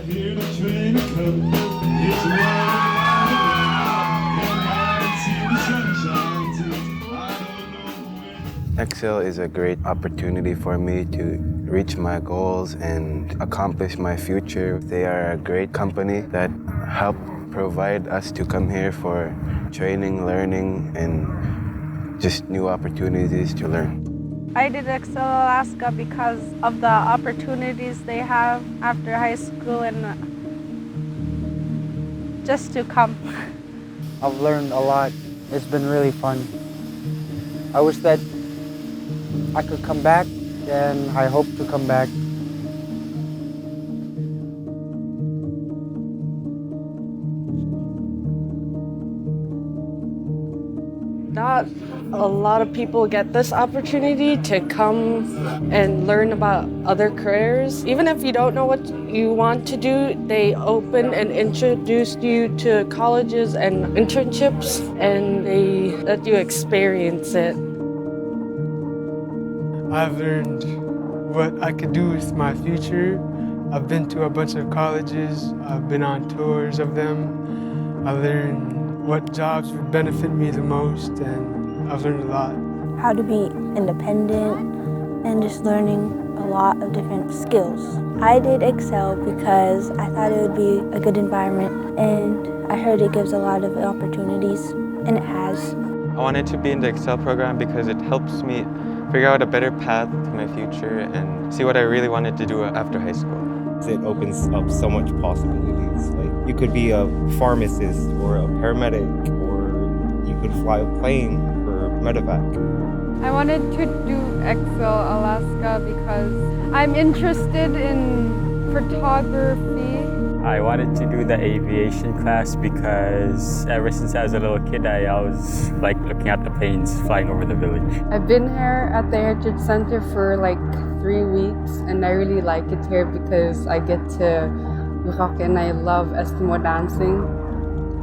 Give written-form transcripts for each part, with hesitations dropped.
hear the train coming. It's Excel is a great opportunity for me to reach my goals and accomplish my future. They are a great company that help provide us to come here for training, learning, and just new opportunities to learn. I did Excel Alaska because of the opportunities they have after high school and just to come. I've learned a lot. It's been really fun. I wish that I could come back, and I hope to come back. Not a lot of people get this opportunity to come and learn about other careers. Even if you don't know what you want to do, they open and introduce you to colleges and internships, and they let you experience it. I've learned what I could do with my future. I've been to a bunch of colleges. I've been on tours of them. I learned what jobs would benefit me the most, and I've learned a lot. How to be independent and just learning a lot of different skills. I did Excel because I thought it would be a good environment, and I heard it gives a lot of opportunities, and it has. I wanted to be in the Excel program because it helps me figure out a better path to my future and see what I really wanted to do after high school. It opens up so much possibilities. Like you could be a pharmacist or a paramedic, or you could fly a plane for medevac. I wanted to do Excel Alaska because I'm interested in photography. I wanted to do the aviation class because ever since I was a little kid, I always liked looking at the planes flying over the village. I've been here at the Heritage Center for like 3 weeks, and I really like it here because I get to rock and I love Eskimo dancing.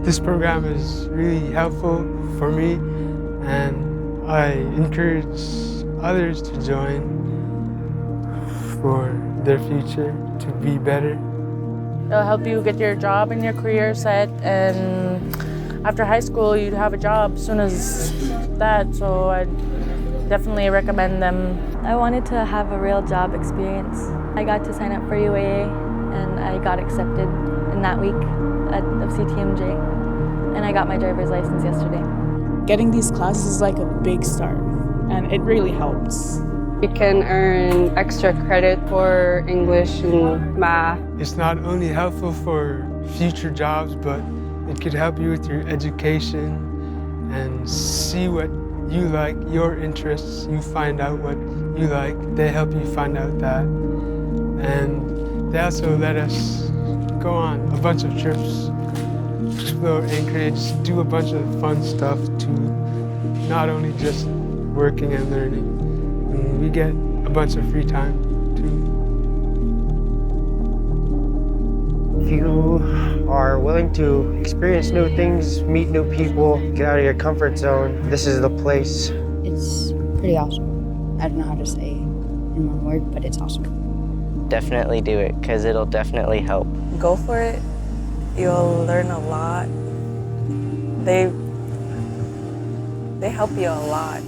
This program is really helpful for me, and I encourage others to join for their future to be better. It'll help you get your job and your career set, and after high school you'd have a job as soon as that, so I definitely recommend them. I wanted to have a real job experience. I got to sign up for UAA, and I got accepted in that week of CTMJ, and I got my driver's license yesterday. Getting these classes is like a big start, and it really helps. You can earn extra credit for English and math. It's not only helpful for future jobs, but it could help you with your education and see what you like, your interests. You find out what you like. They help you find out that. And they also let us go on a bunch of trips, explore Anchorage, do a bunch of fun stuff too, not only just working and learning. And we get a bunch of free time too. If you are willing to experience new things, meet new people, get out of your comfort zone, this is the place. It's pretty awesome. I don't know how to say in one word, but it's awesome. Definitely do it, because it'll definitely help. Go for it. You'll learn a lot. They help you a lot.